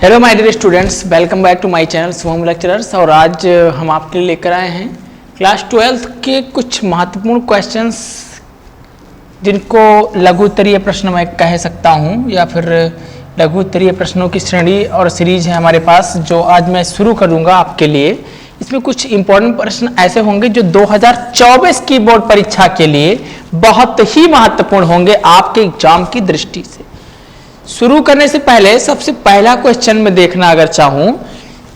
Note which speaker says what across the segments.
Speaker 1: Hello my dear students, welcome back to my channel Shubham lecturers. और आज हम आपके लिए लेकर आए हैं क्लास 12 के कुछ महत्वपूर्ण क्वेश्चंस जिनको लघु उत्तरीय प्रश्न मैं कह सकता हूं या फिर लघु उत्तरीय प्रश्नों की श्रेणी और सीरीज है हमारे पास, जो आज मैं शुरू करूंगा आपके लिए। इसमें कुछ इंपॉर्टेंट प्रश्न ऐसे होंगे जो 2024 की बोर्ड परीक्षा के लिए बहुत ही महत्वपूर्ण होंगे आपके एग्जाम की दृष्टि से। शुरू करने से पहले सबसे पहला क्वेश्चन में देखना अगर चाहूं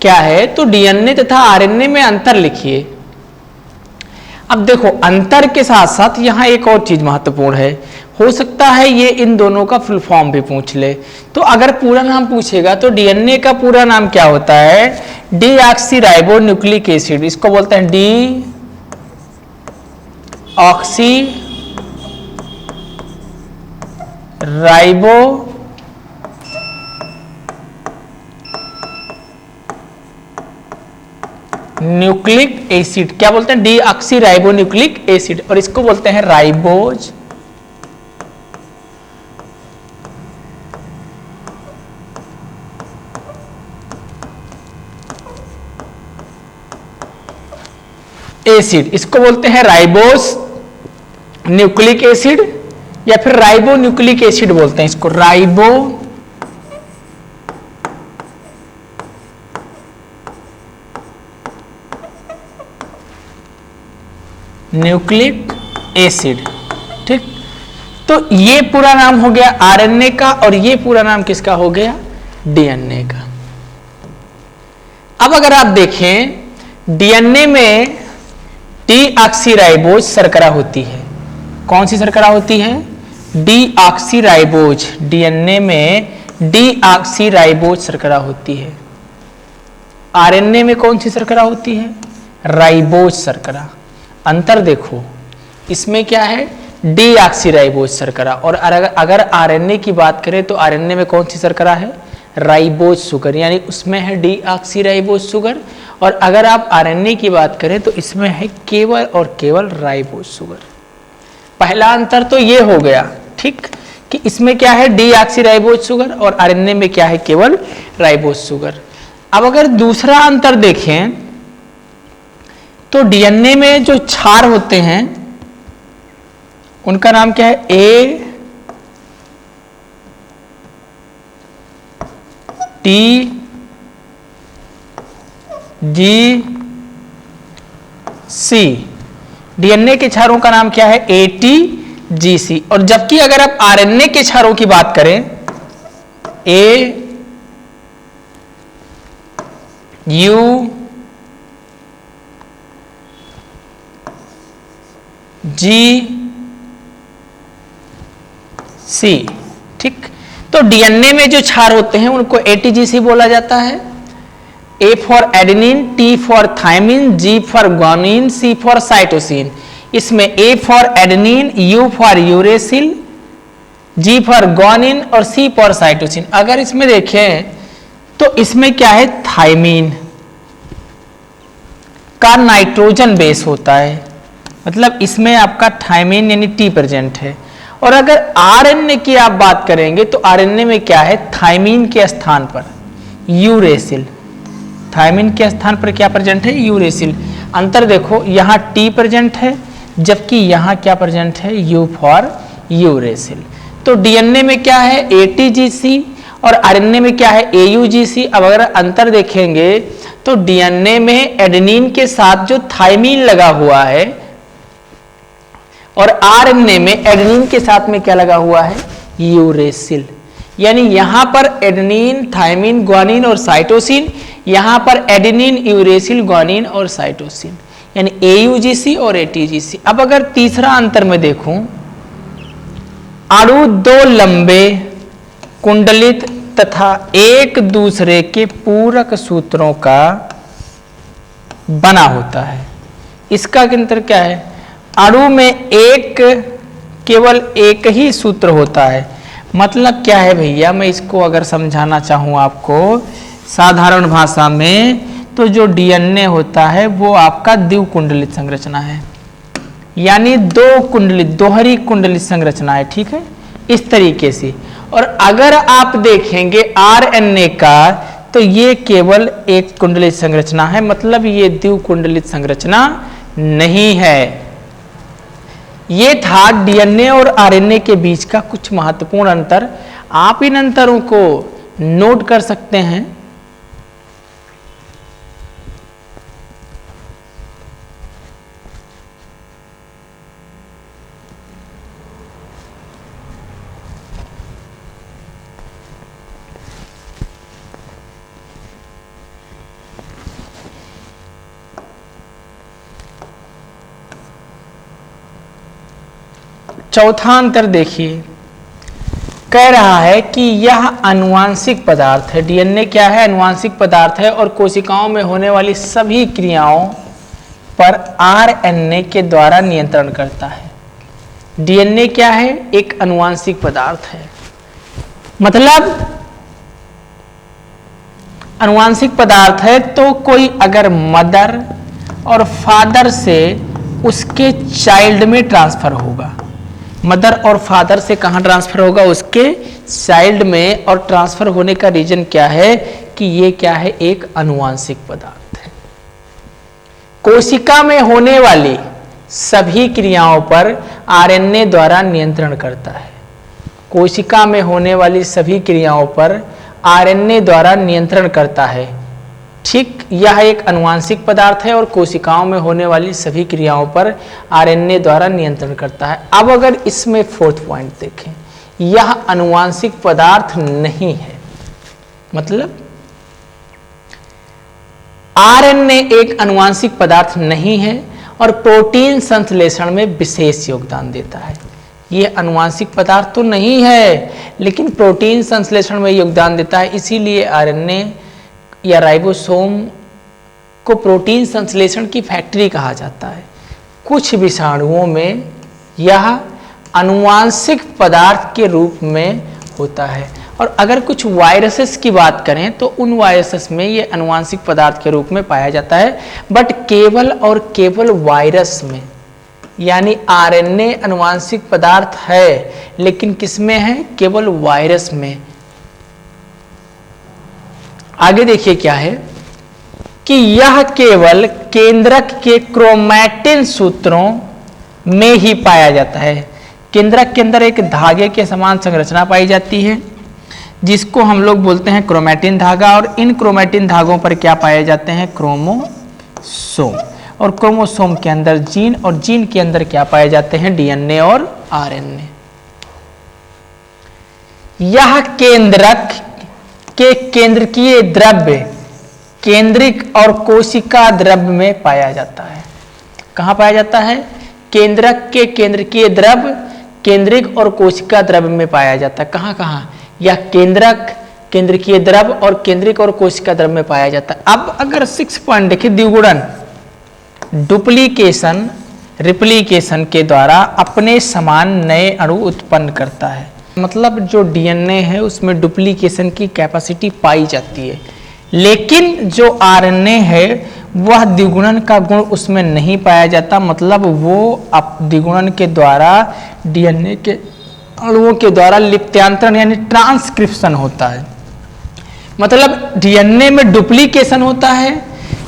Speaker 1: क्या है तो डीएनए तथा आरएनए में अंतर लिखिए। अब देखो, अंतर के साथ साथ यहां एक और चीज महत्वपूर्ण है, हो सकता है ये इन दोनों का फुल फॉर्म भी पूछ ले। तो अगर पूरा नाम पूछेगा तो डीएनए का पूरा नाम क्या होता है? डीऑक्सी न्यूक्लिक एसिड, इसको बोलते हैं डीऑक्सी राइबो न्यूक्लिक एसिड। क्या बोलते हैं? डीऑक्सी न्यूक्लिक एसिड, और इसको बोलते हैं राइबोज एसिड। इसको बोलते हैं राइबोज न्यूक्लिक एसिड या फिर राइबो न्यूक्लिक एसिड बोलते हैं इसको, राइबो न्यूक्लिक एसिड। ठीक, तो ये पूरा नाम हो गया आरएनए का और ये पूरा नाम किसका हो गया? डीएनए का। अब अगर आप देखें डीएनए में डीऑक्सीराइबोज शर्करा होती है। कौन सी शर्करा होती है? डीऑक्सीराइबोज। डीएनए में डीऑक्सीराइबोज शर्करा होती है। आरएनए में कौन सी शर्करा होती है? राइबोज शर्करा। अंतर देखो, इसमें क्या है? डीऑक्सीराइबोज शर्करा। और अगर आरएनए की बात करें तो आरएनए में कौन सी शर्करा है? राइबोज शुगर, यानी उसमें है डीऑक्सीराइबोज शुगर। और अगर आप आरएनए की बात करें तो इसमें है केवल और केवल राइबोज शुगर। पहला अंतर तो ये हो गया, ठीक, कि इसमें क्या है? डीऑक्सीराइबोज शुगर, और आरएनए में क्या है? केवल राइबोज शुगर। अब अगर दूसरा अंतर देखें तो डीएनए में जो क्षार होते हैं उनका नाम क्या है? A T G C. DNA के क्षारों का नाम क्या है? एटीजीसी। और जबकि अगर आप आरएनए के क्षारों की बात करें, ए यू जी सी, ठीक। तो डीएनए में जो क्षार होते हैं उनको एटीजीसी बोला जाता है। A for adenine, T for thymine, G for guanine, C for cytosine. इसमें A for adenine, U for uracil, G for guanine और सी फॉर साइटोसिन। अगर इसमें देखें तो इसमें क्या है? थायमिन का नाइट्रोजन बेस होता है, मतलब इसमें आपका थायमिन यानी टी प्रेजेंट है। और अगर आरएनए की आप बात करेंगे तो आरएनए में क्या है? थायमिन के स्थान पर यूरेसिल। थायमिन के स्थान पर क्या प्रेजेंट है? यूरेसिल। अंतर देखो, यहां टी प्रेजेंट है जबकि यहां क्या प्रेजेंट है? You for uracil. तो डीएनए में क्या है? एटीजीसी और आरएनए में क्या है? एयूजीसी। अब अगर अंतर देखेंगे तो डीएनए में एडेनिन के साथ जो थायमिन लगा हुआ है और आरएनए में एडेनिन के साथ में क्या लगा हुआ है? यूरेसिल। यानी यहां पर एडेनिन, थायमिन, ग्वानिन और साइटोसिन, यहां पर एडेनिन, यूरेसिल, ग्वानिन और साइटोसिन, यानी एयूजीसी और एटीजीसी। अब अगर तीसरा अंतर में देखूं, अणु दो लंबे कुंडलित तथा एक दूसरे के पूरक सूत्रों का बना होता है। इसका अंतर क्या है? अणु में केवल एक ही सूत्र होता है। मतलब क्या है भैया? मैं इसको अगर समझाना चाहूं आपको साधारण भाषा में, तो जो डीएनए होता है वो आपका द्विकुंडलित संरचना है, यानी दो कुंडलित, दोहरी कुंडलित संरचना है, ठीक है, इस तरीके से। और अगर आप देखेंगे आरएनए का तो ये केवल एक कुंडलित संरचना है, मतलब ये द्विकुंडलित संरचना नहीं है। ये था डीएनए और आरएनए के बीच का कुछ महत्वपूर्ण अंतर। आप इन अंतरों को नोट कर सकते हैं। चौथा अंतर देखिए, कह रहा है कि यह आनुवांशिक पदार्थ है। डीएनए क्या है? आनुवांशिक पदार्थ है और कोशिकाओं में होने वाली सभी क्रियाओं पर आरएनए के द्वारा नियंत्रण करता है। डीएनए क्या है? एक आनुवांशिक पदार्थ है। मतलब आनुवांशिक पदार्थ है तो कोई अगर मदर और फादर से उसके चाइल्ड में ट्रांसफर होगा, मदर और फादर से कहां ट्रांसफर होगा? उसके चाइल्ड में। और ट्रांसफर होने का रीजन क्या है? कि ये क्या है? एक आनुवांशिक पदार्थ है। कोशिका में होने वाली सभी क्रियाओं पर आरएनए द्वारा नियंत्रण करता है। कोशिका में होने वाली सभी क्रियाओं पर आरएनए द्वारा नियंत्रण करता है। ठीक, यह एक आनुवांशिक पदार्थ है और कोशिकाओं में होने वाली सभी क्रियाओं पर आरएनए द्वारा नियंत्रण करता है। अब अगर इसमें फोर्थ पॉइंट देखें, यह आनुवांशिक पदार्थ नहीं है। मतलब आरएनए एक आनुवांशिक पदार्थ नहीं है और प्रोटीन संश्लेषण में विशेष योगदान देता है। यह आनुवांशिक पदार्थ तो नहीं है, लेकिन प्रोटीन संश्लेषण में योगदान देता है। इसीलिए आरएनए या राइबोसोम को प्रोटीन संश्लेषण की फैक्ट्री कहा जाता है। कुछ विषाणुओं में यह आनुवांशिक पदार्थ के रूप में होता है और अगर कुछ वायरसेस की बात करें तो उन वायरसेस में यह आनुवांशिक पदार्थ के रूप में पाया जाता है। बट केवल और केवल वायरस में, यानी आरएनए आनुवांशिक पदार्थ है, लेकिन किसमें है? केवल वायरस में। आगे देखिए क्या है कि यह केवल केंद्रक के क्रोमैटिन सूत्रों में ही पाया जाता है। केंद्रक के अंदर एक धागे के समान संरचना पाई जाती है जिसको हम लोग बोलते हैं क्रोमैटिन धागा, और इन क्रोमैटिन धागों पर क्या पाए जाते हैं? क्रोमोसोम। और क्रोमोसोम के अंदर जीन, और जीन के अंदर क्या पाए जाते हैं? डीएनए और आरएनए। यह केंद्रक के केंद्रकीय द्रव्य केंद्रिक और कोशिका द्रव्य में पाया जाता है। कहां पाया जाता है? केंद्रक के केंद्रकीय द्रव्य केंद्रिक और कोशिका द्रव्य में पाया जाता है। कहां कहां? यह केंद्रक, केंद्रकीय द्रव्य और केंद्रिक और कोशिका द्रव्य में पाया जाता है। अब अगर 6 पॉइंट देखें, द्विगुणन, डुप्लीकेशन रिप्लीकेशन के द्वारा अपने समान नए अणु उत्पन्न करता है। मतलब जो डीएनए है उसमें डुप्लीकेशन की कैपेसिटी पाई जाती है, लेकिन जो आरएनए है वह द्विगुणन का गुण उसमें नहीं पाया जाता। मतलब वो द्विगुणन के द्वारा डीएनए के अणुओं के द्वारा लिप्त्यांतरण यानी ट्रांसक्रिप्शन होता है। मतलब डीएनए में डुप्लीकेशन होता है,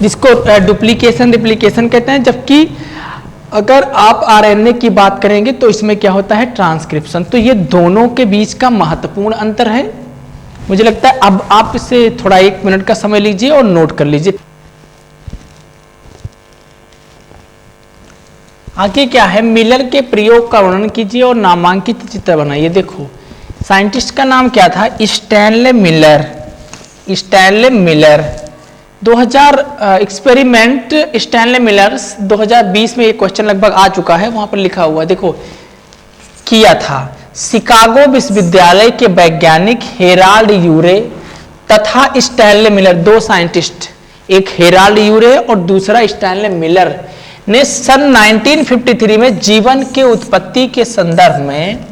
Speaker 1: जिसको डुप्लीकेशन रिप्लीकेशन कहते हैं, जबकि अगर आप आरएनए की बात करेंगे तो इसमें क्या होता है? ट्रांसक्रिप्शन। तो ये दोनों के बीच का महत्वपूर्ण अंतर है। मुझे लगता है अब आप इसे थोड़ा 1 मिनट का समय लीजिए और नोट कर लीजिए। आगे क्या है? मिलर के प्रयोग का वर्णन कीजिए और नामांकित चित्र बनाइए। देखो, साइंटिस्ट का नाम क्या था? Stanley Miller. Stanley Miller 2000 experiment Stanley millers 2020 में एक क्वेश्चन लगभग आ चुका है, वहां पर लिखा हुआ है, देखो, किया था। शिकागो विश्वविद्यालय के वैज्ञानिक हेराल्ड यूरे तथा स्टैनले मिलर, 2 साइंटिस्ट, एक हेराल्ड यूरे और दूसरा स्टैनले मिलर, ने सन 1953 में जीवन के उत्पत्ति के संदर्भ में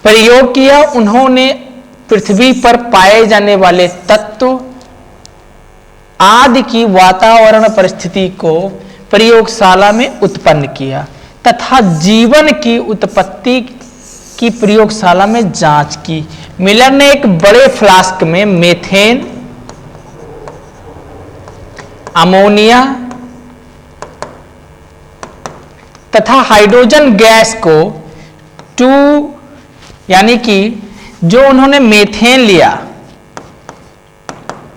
Speaker 1: प्रयोग किया। उन्होंने पृथ्वी पर पाए जाने वाले तत्व आदि की वातावरण परिस्थिति को प्रयोगशाला में उत्पन्न किया तथा जीवन की उत्पत्ति की प्रयोगशाला में जांच की। मिलर ने एक बड़े फ्लास्क में मेथेन, अमोनिया तथा हाइड्रोजन गैस को यानी कि जो उन्होंने मेथेन लिया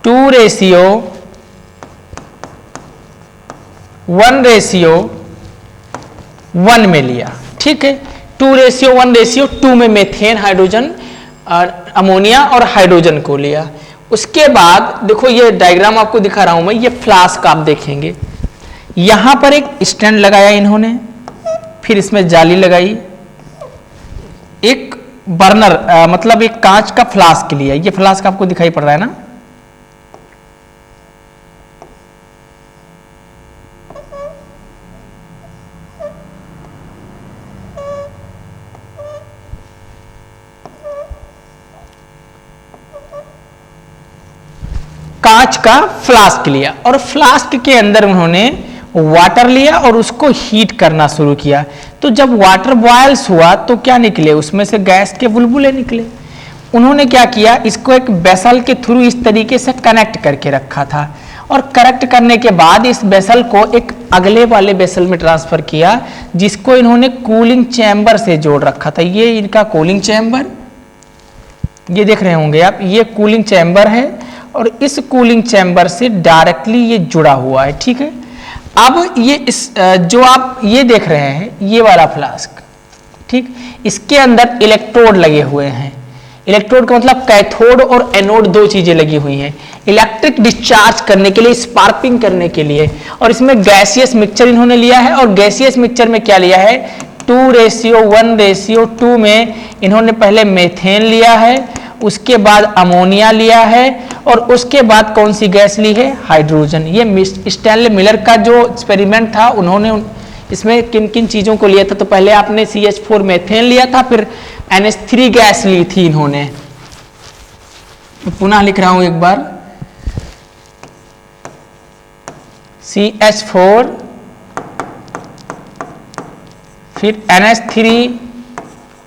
Speaker 1: 2:1:1 में लिया, ठीक है। 2:1:2 में मेथेन, हाइड्रोजन और अमोनिया और हाइड्रोजन को लिया। उसके बाद देखो ये डायग्राम आपको दिखा रहा हूं मैं, ये फ्लास्क आप देखेंगे, यहां पर एक स्टैंड लगाया इन्होंने, फिर इसमें जाली लगाई, एक बर्नर मतलब एक कांच का फ्लास्क लिया। ये फ्लास्क आपको दिखाई पड़ रहा है ना, कांच का फ्लास्क लिया और फ्लास्क के अंदर उन्होंने वाटर लिया और उसको हीट करना शुरू किया। तो जब वाटर बॉयल्स हुआ तो क्या निकले, उसमें से गैस के बुलबुले निकले। उन्होंने क्या किया, इसको एक वेसल के थ्रू इस तरीके से कनेक्ट करके रखा था और कनेक्ट करने के बाद इस वेसल को एक अगले वाले वेसल में ट्रांसफर किया, जिसको इन्होंने कूलिंग चैम्बर से जोड़ रखा था। ये इनका कूलिंग चैम्बर, ये देख रहे होंगे आप, ये कूलिंग चैम्बर है और इस कूलिंग चैम्बर से डायरेक्टली ये जुड़ा हुआ है, ठीक है। अब ये जो आप ये देख रहे हैं, ये वाला फ्लास्क, ठीक, इसके अंदर इलेक्ट्रोड लगे हुए हैं। इलेक्ट्रोड का मतलब कैथोड और एनोड, दो चीजें लगी हुई हैं इलेक्ट्रिक डिस्चार्ज करने के लिए, स्पार्किंग करने के लिए। और इसमें गैसियस मिक्सचर इन्होंने लिया है और गैसियस मिक्सचर में क्या लिया है, 2:1:2 में इन्होंने पहले मेथेन लिया है, उसके बाद अमोनिया लिया है और उसके बाद कौन सी गैस ली है, हाइड्रोजन। ये स्टैनले मिलर का जो एक्सपेरिमेंट था, उन्होंने इसमें किन किन चीजों को लिया था, तो पहले आपने CH4 मेथेन लिया था, फिर NH3 गैस ली थी इन्होंने। पुनः लिख रहा हूं एक बार, CH4 फिर NH3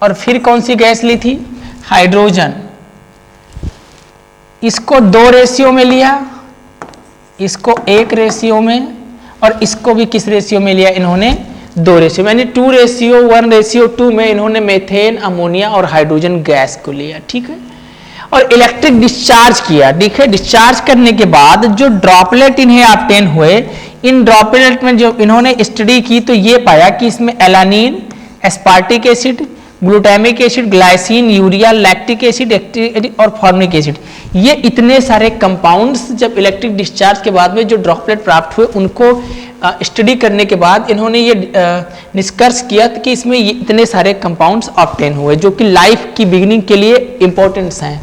Speaker 1: और फिर कौन सी गैस ली थी, हाइड्रोजन। इसको 2 रेशियो में लिया, इसको 1 रेशियो में, और इसको भी किस रेशियो में लिया इन्होंने, 2 रेशियो में, यानी 2:1:2 में इन्होंने मेथेन, अमोनिया और हाइड्रोजन गैस को लिया, ठीक है। और इलेक्ट्रिक डिस्चार्ज किया, ठीक है। डिस्चार्ज करने के बाद जो ड्रॉपलेट इन्हें ऑब्टेन हुए, इन ड्रॉपलेट में जो इन्होंने स्टडी की तो ये पाया कि इसमें alanine, aspartic acid, glutamic acid, glycine, urea, lactic acid और फॉर्मिक एसिड, ये इतने सारे कंपाउंड्स जब इलेक्ट्रिक डिस्चार्ज के बाद में जो ड्रॉपलेट प्राप्त हुए, उनको स्टडी करने के बाद इन्होंने ये निष्कर्ष किया कि इसमें ये इतने सारे कंपाउंड्स ऑब्टेन हुए जो कि लाइफ की बिगिनिंग के लिए इंपॉर्टेंट्स हैं।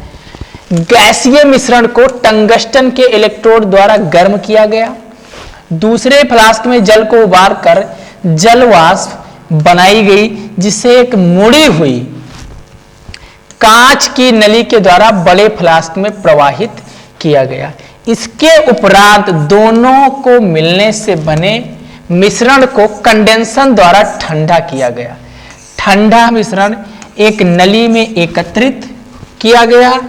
Speaker 1: गैसीय मिश्रण को टंगस्टन के इलेक्ट्रोड द्वारा गर्म किया गया, दूसरे फ्लास्क में जल को उबार कर जल वाष्प बनाई गई, जिसे एक मुड़ी हुई कांच की नली के द्वारा बड़े फ्लास्क में प्रवाहित किया गया। इसके उपरांत दोनों को मिलने से बने मिश्रण को कंडेंसन द्वारा ठंडा किया गया। ठंडा मिश्रण एक नली में एकत्रित किया गया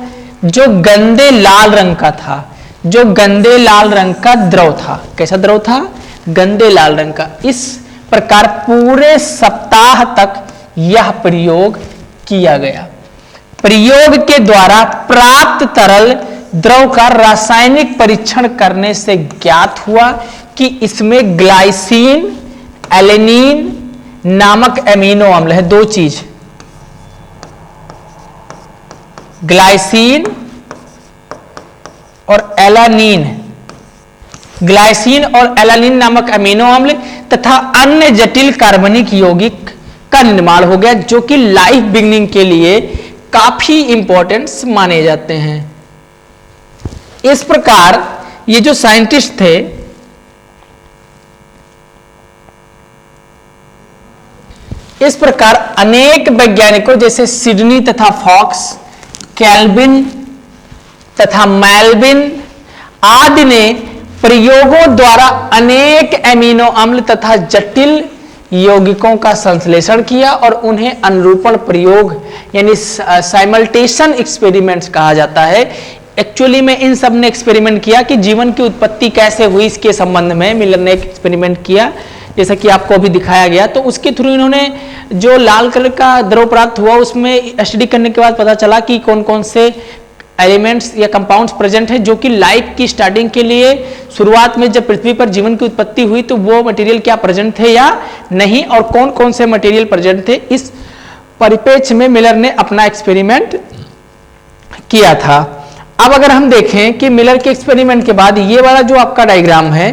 Speaker 1: जो गंदे लाल रंग का था, जो गंदे लाल रंग का द्रव था। कैसा द्रव था? गंदे लाल रंग का। इस प्रकार पूरे सप्ताह तक यह प्रयोग किया गया। प्रयोग के द्वारा प्राप्त तरल द्रव का रासायनिक परीक्षण करने से ज्ञात हुआ कि इसमें ग्लाइसिन, एलेनिन नामक एमिनो अम्ल है। दो चीज, ग्लाइसिन और एलानिन, ग्लाइसिन और एलानिन नामक अमीनो अम्ल तथा अन्य जटिल कार्बनिक यौगिक का निर्माण हो गया, जो कि लाइफ बिगिनिंग के लिए काफी इंपॉर्टेंट माने जाते हैं। इस प्रकार ये जो साइंटिस्ट थे, इस प्रकार अनेक वैज्ञानिकों जैसे सिडनी तथा फॉक्स, कैल्विन तथा मेल्विन आदि ने प्रयोगों द्वारा अनेक एमिनो अम्ल तथा जटिल यौगिकों का संश्लेषण किया और उन्हें अनुरूपण प्रयोग यानी साइमल्टेशन एक्सपेरिमेंट्स कहा जाता है। एक्चुअली में इन सब ने एक्सपेरिमेंट किया कि जीवन की उत्पत्ति कैसे हुई, इसके संबंध में मिलर ने एक एक्सपेरिमेंट किया, जैसा कि आपको अभी दिखाया गया। तो उसके थ्रू इन्होंने जो लाल कलर का द्रव प्राप्त हुआ उसमें स्टडी करने के बाद पता चला कि कौन कौन से एलिमेंट्स या कंपाउंड्स प्रेजेंट है जो कि लाइफ की स्टार्टिंग के लिए शुरुआत में जब पृथ्वी पर जीवन की उत्पत्ति हुई तो वो मटेरियल क्या प्रेजेंट थे या नहीं, और कौन कौन से मटेरियल प्रेजेंट थे। इस परिप्रेक्ष्य में मिलर ने अपना एक्सपेरिमेंट किया था। अब अगर हम देखें कि मिलर के एक्सपेरिमेंट के बाद ये वाला जो आपका डायग्राम है,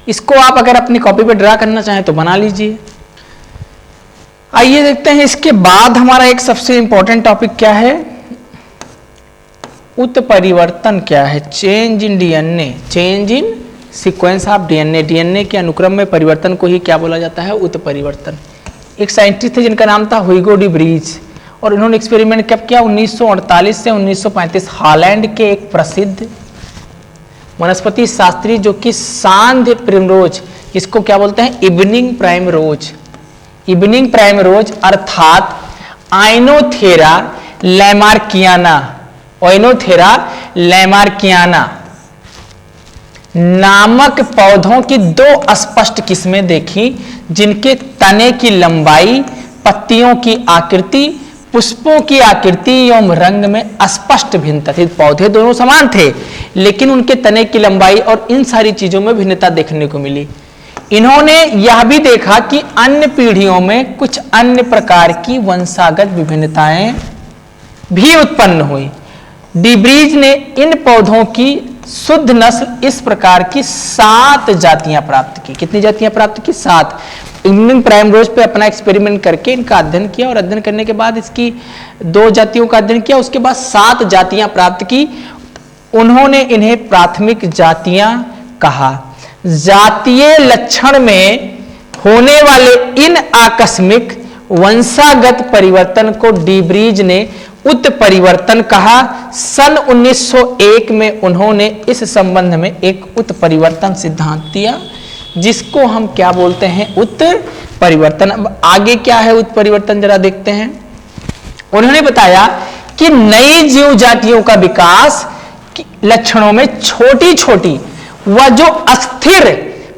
Speaker 1: इसको आप अगर अपनी कॉपी पे ड्रा करना चाहें तो बना लीजिए। आइए देखते हैं इसके बाद हमारा एक सबसे इंपॉर्टेंट टॉपिक क्या है, उत्परिवर्तन क्या है। Change in DNA, change in sequence of DNA, DNA के अनुक्रम में परिवर्तन को ही क्या बोला जाता है, उत्परिवर्तन। एक साइंटिस्ट थे जिनका नाम था हुइगो डी ब्रीज, और इन्होंने एक्सपेरिमेंट कब किया, 1948 से 1935। हॉलैंड के एक प्रसिद्ध वनस्पति शास्त्री जो कि सांध्य प्रिमरोज, इसको क्या बोलते हैं, इवनिंग प्राइम रोज, इवनिंग प्राइम रोज अर्थात आइनोथेरा लैमार्कियाना, ओइनोथेरा लैमार्कियाना नामक पौधों की दो स्पष्ट किस्में देखी जिनके तने की लंबाई, पत्तियों की आकृति, पुष्पों की आकृति एवं रंग में स्पष्ट भिन्नता थी। पौधे दोनों समान थे लेकिन उनके तने की लंबाई और इन सारी चीजों में भिन्नता देखने को मिली। इन्होंने यह भी देखा कि अन्य पीढ़ियों में कुछ अन्य प्रकार की वंशागत विभिन्नताएं भी उत्पन्न हुई। डिब्रीज ने इन पौधों की शुद्ध नस्ल इस प्रकार की 7 जातियां प्राप्त की। कितनी जातियां प्राप्त की, 7। इवनिंग प्राइम रोज पे अपना एक्सपेरिमेंट करके इनका अध्ययन किया और अध्ययन करने के बाद इसकी 2 जातियों का अध्ययन किया, उसके बाद 7 जातियां प्राप्त की। उन्होंने इन्हें प्राथमिक जातियां कहा। जातीय लक्षण में होने वाले इन आकस्मिक वंशागत परिवर्तन को डिब्रीज ने उत्परिवर्तन कहा। सन 1901 में उन्होंने इस संबंध में एक उत्परिवर्तन सिद्धांत दिया जिसको हम क्या बोलते हैं, उत्परिवर्तन। अब आगे क्या है उत्परिवर्तन जरा देखते हैं। उन्होंने बताया कि नई जीव जातियों का विकास लक्षणों में छोटी छोटी व जो अस्थिर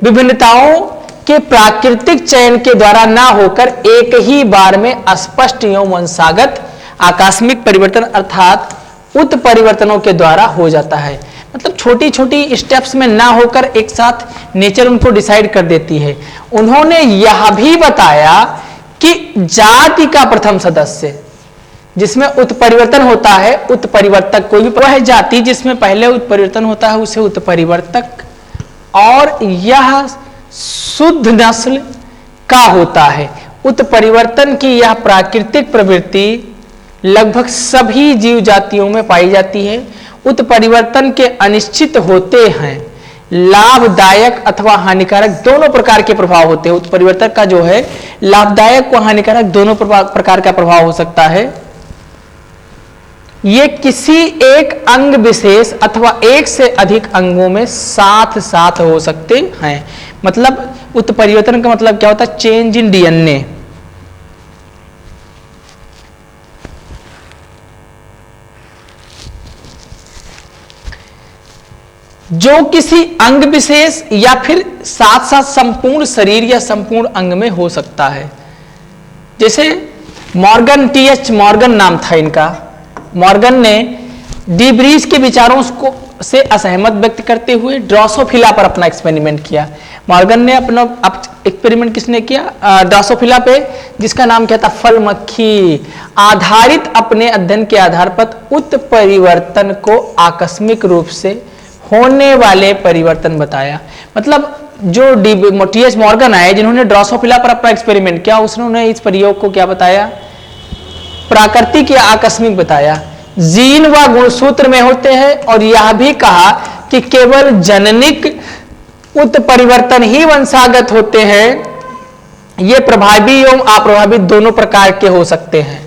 Speaker 1: विभिन्नताओं के प्राकृतिक चयन के द्वारा ना होकर एक ही बार में स्पष्ट एवं वंशागत आकस्मिक परिवर्तन अर्थात उत्परिवर्तनों के द्वारा हो जाता है। मतलब छोटी छोटी स्टेप्स में ना होकर एक साथ नेचर उनको डिसाइड कर देती है। उन्होंने यह भी बताया कि जाति का प्रथम सदस्य जिसमें उत्परिवर्तन होता है, उत्परिवर्तक कोई भी वह जाति जिसमें पहले उत्परिवर्तन होता है उसे उत्परिवर्तक, और यह शुद्ध नस्ल का होता है। उत्परिवर्तन की यह प्राकृतिक प्रवृत्ति लगभग सभी जीव जातियों में पाई जाती है। उत्परिवर्तन के अनिश्चित होते हैं लाभदायक अथवा हानिकारक दोनों प्रकार के प्रभाव होते हैं। उत्परिवर्तन का जो है लाभदायक व हानिकारक दोनों प्रकार का प्रभाव हो सकता है। ये किसी एक अंग विशेष अथवा एक से अधिक अंगों में साथ साथ हो सकते हैं। मतलब उत्परिवर्तन का मतलब क्या होता है, चेंज इन डीएनए। जो किसी अंग विशेष या फिर साथ साथ संपूर्ण शरीर या संपूर्ण अंग में हो सकता है। जैसे मॉर्गन, टीएच मॉर्गन नाम था इनका। मॉर्गन ने डिब्रीज के विचारों को से असहमत व्यक्त करते हुए ड्रोसोफिला पर अपना एक्सपेरिमेंट किया। मॉर्गन ने अपना एक्सपेरिमेंट किसने किया, ड्रोसोफिला पे, जिसका नाम क्या था, फल मक्खी आधारित अपने अध्ययन के आधार पर उत्परिवर्तन को आकस्मिक रूप से होने वाले परिवर्तन बताया। मतलब जो टीएच मॉर्गन आए जिन्होंने ड्रोसोफिला पर अपना एक्सपेरिमेंट किया, उसने इस प्रयोग को क्या बताया, प्राकृतिक या आकस्मिक बताया। जीन व गुणसूत्र में होते हैं और यह भी कहा कि केवल जननिक उत्परिवर्तन ही वंशागत होते हैं। ये प्रभावी एवं अप्रभावी दोनों प्रकार के हो सकते हैं।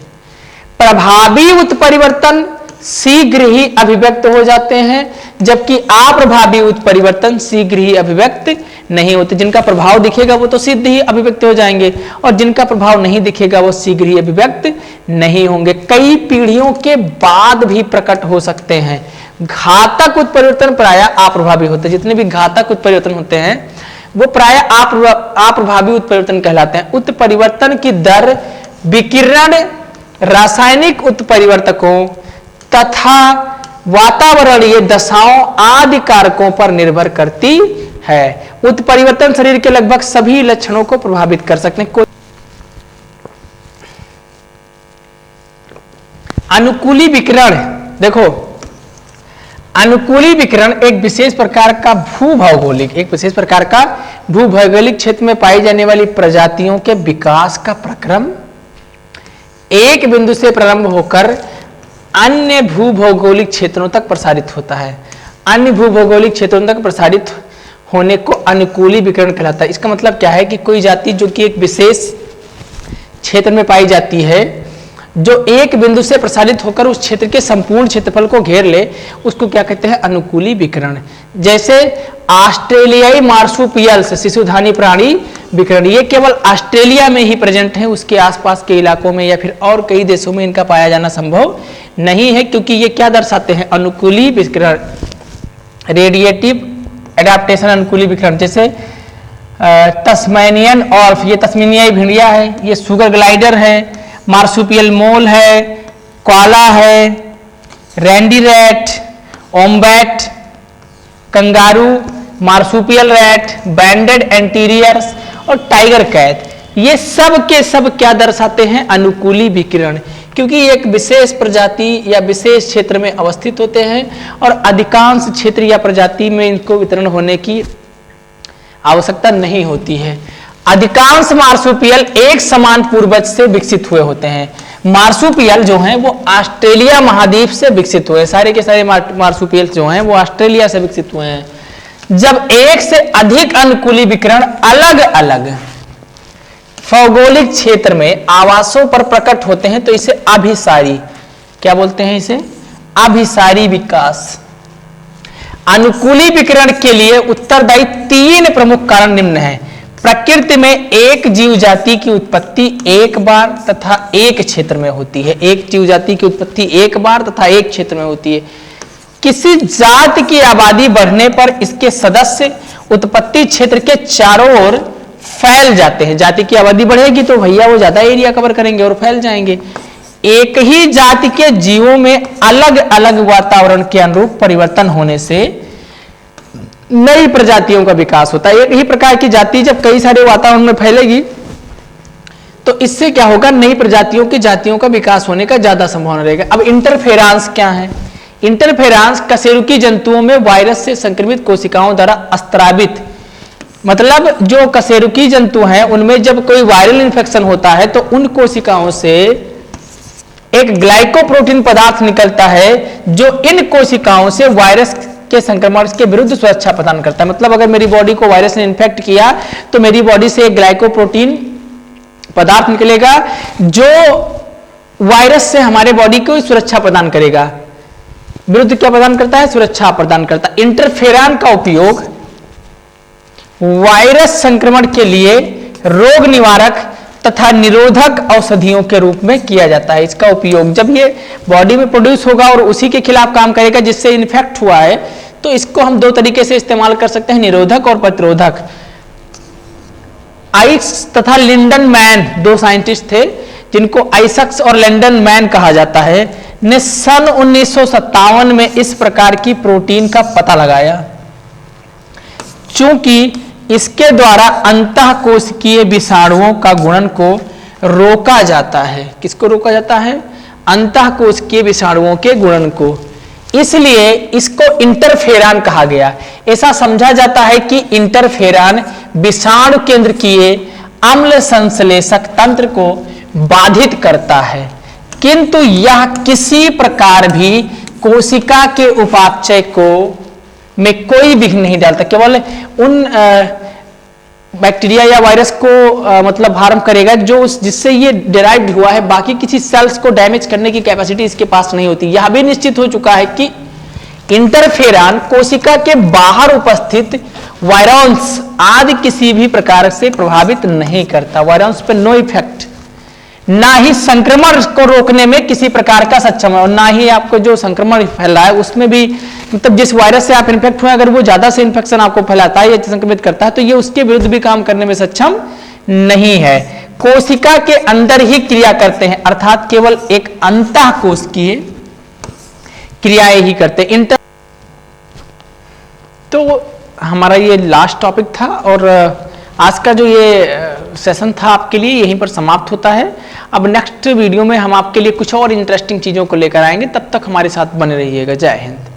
Speaker 1: प्रभावी उत्परिवर्तन शीघ्र ही अभिव्यक्त हो जाते हैं, जबकि अप्रभावी उत्परिवर्तन शीघ्र ही अभिव्यक्त नहीं होते। जिनका प्रभाव दिखेगा वो तो शीघ्र ही अभिव्यक्त हो जाएंगे और जिनका प्रभाव नहीं दिखेगा वो शीघ्र ही अभिव्यक्त नहीं होंगे। कई पीढ़ियों के बाद भी प्रकट हो सकते हैं। घातक उत्परिवर्तन प्रायः अप्रभावी होते हैं। जितने भी घातक उत्परिवर्तन होते हैं वो प्रायः अप्रभावी उत्परिवर्तन कहलाते हैं। उत्परिवर्तन की दर विकिरण, रासायनिक उत्परिवर्तकों तथा वातावरणीय दशाओं आदि कारकों पर निर्भर करती है। उत्परिवर्तन शरीर के लगभग सभी लक्षणों को प्रभावित कर सकते हैं। अनुकूली विकिरण, देखो अनुकूली विकिरण एक विशेष प्रकार का भूभौगोलिक क्षेत्र में पाई जाने वाली प्रजातियों के विकास का प्रक्रम एक बिंदु से प्रारंभ होकर अन्य भूभौगोलिक क्षेत्रों तक प्रसारित होता है। अन्य भूभौगोलिक क्षेत्रों तक प्रसारित होने को अनुकूली विकिरण कहलाता है। इसका मतलब क्या है कि कोई जाति जो कि एक विशेष क्षेत्र में पाई जाती है, जो एक बिंदु से प्रसारित होकर उस क्षेत्र के संपूर्ण क्षेत्रफल को घेर ले, उसको क्या कहते हैं? अनुकूली विकिरण। जैसे ऑस्ट्रेलियाई मार्सुपियल्स, शिशुधानी प्राणी विकिरण, ये केवल ऑस्ट्रेलिया में ही प्रेजेंट है, उसके आसपास के इलाकों में या फिर और कई देशों में इनका पाया जाना संभव नहीं है, क्योंकि ये क्या दर्शाते हैं? अनुकूली विकिरण, रेडिएटिव एडाप्टेशन अनुकूली विकिरण। जैसे तस्मानियन ऑल्फ, ये तस्मानियाई भेड़िया है, ये सुगर ग्लाइडर है, मार्सुपियल मोल है, कोआला है, रैंडी rat, wombat, kangaroo, marsupial rat, banded anteaters और टाइगर कैट, ये सब के सब क्या दर्शाते हैं? अनुकूली विकिरण, क्योंकि एक विशेष प्रजाति या विशेष क्षेत्र में अवस्थित होते हैं और अधिकांश क्षेत्र या प्रजाति में इनको वितरण होने की आवश्यकता नहीं होती है। अधिकांश मार्सुपियल एक समान पूर्वज से विकसित हुए होते हैं। मार्सुपियल जो हैं वो ऑस्ट्रेलिया महाद्वीप से विकसित हुए, सारे के सारे मार्सुपियल जो हैं वो ऑस्ट्रेलिया से विकसित हुए हैं। जब एक से अधिक अनुकूली विकिरण अलग अलग भौगोलिक क्षेत्र में आवासों पर प्रकट होते हैं तो इसे अभिसारी, क्या बोलते हैं इसे? अभिसारी विकास। अनुकूली विकिरण के लिए उत्तरदायी 3 प्रमुख कारण निम्न हैं। प्रकृति में एक जीव जाति की उत्पत्ति एक बार तथा एक क्षेत्र में होती है। एक जीव जाति की उत्पत्ति एक बार तथा एक क्षेत्र में होती है। किसी जाति की आबादी बढ़ने पर इसके सदस्य उत्पत्ति क्षेत्र के चारों ओर फैल जाते हैं। जाति की आबादी बढ़ेगी तो भैया वो ज्यादा एरिया कवर करेंगे और फैल जाएंगे। एक ही जाति के जीवों में अलग अलग वातावरण के अनुरूप परिवर्तन होने से नई प्रजातियों का विकास होता है। एक ही प्रकार की जाति जब कई सारे वातावरण में फैलेगी तो इससे क्या होगा? नई प्रजातियों की जातियों का विकास होने का ज्यादा संभावना रहेगा। अब इंटरफेरेंस क्या है? इंटरफेरेंस कशेरुकी जंतुओं में वायरस से संक्रमित कोशिकाओं द्वारा स्त्रावित, मतलब जो कशेरुकी जंतु हैं उनमें जब कोई वायरल इन्फेक्शन होता है तो उन कोशिकाओं से एक ग्लाइकोप्रोटीन पदार्थ निकलता है जो इन कोशिकाओं से वायरस के संक्रमण के विरुद्ध सुरक्षा प्रदान करता है। मतलब अगर मेरी बॉडी को वायरस ने इन्फेक्ट किया तो मेरी बॉडी से एक ग्लाइकोप्रोटीन पदार्थ निकलेगा जो वायरस से हमारे बॉडी को सुरक्षा प्रदान करेगा। विरुद्ध क्या प्रदान करता है? सुरक्षा प्रदान करता है। इंटरफेरॉन का उपयोग वायरस संक्रमण के लिए रोग निवारक तथा निरोधक औषधियों के रूप में किया जाता है। इसका उपयोग जब ये बॉडी में प्रोड्यूस होगा और उसी के खिलाफ काम करेगा जिससे इन्फेक्ट हुआ है, तो इसको हम 2 तरीके से इस्तेमाल कर सकते हैं, निरोधक और प्रतिरोधक। आइक्स तथा लिंडन मैन 2 साइंटिस्ट थे जिनको आइसक्स और लिंडन मैन कहा जाता है, ने सन 1957 में इस प्रकार की प्रोटीन का पता लगाया। चूंकि इसके द्वारा अंतःकोशिकीय विषाणुओं का गुणन को रोका जाता है। किसको रोका जाता है? अंतःकोशिकीय विषाणुओं के गुणन को। इसलिए इसको इंटरफेरॉन कहा गया। ऐसा समझा जाता है कि इंटरफेरॉन विषाणु केंद्रकीय अम्ल संश्लेषक तंत्र को बाधित करता है, किंतु यह किसी प्रकार भी कोशिका के उपापचय को में कोई विघ्न नहीं डालता। केवल उन बैक्टीरिया या वायरस को मतलब हार्म करेगा, जो जिससे ये डिराइव्ड हुआ है, बाकी किसी सेल्स को डैमेज करने की कैपेसिटी इसके पास नहीं होती। यह भी निश्चित हो चुका है कि इंटरफेरॉन कोशिका के बाहर उपस्थित वायरॉन्स आदि किसी भी प्रकार से प्रभावित नहीं करता। वायरॉन्स पे नो इफेक्ट, ना ही संक्रमण को रोकने में किसी प्रकार का सक्षम है, और ना ही आपको जो संक्रमण फैल रहा है उसमें भी, मतलब जिस वायरस से आप इन्फेक्ट हुए, अगर वो ज्यादा से इन्फेक्शन आपको फैलाता है या संक्रमित करता है, तो ये उसके विरुद्ध भी काम करने में सक्षम नहीं है। कोशिका के अंदर ही क्रिया करते हैं, अर्थात केवल एक अंतःकोशिकीय क्रियाएं ही करते हैं। तो हमारा ये लास्ट टॉपिक था, और आज का जो ये सेशन था आपके लिए यहीं पर समाप्त होता है। अब नेक्स्ट वीडियो में हम आपके लिए कुछ और इंटरेस्टिंग चीजों को लेकर आएंगे, तब तक हमारे साथ बने रहिएगा। जय हिंद।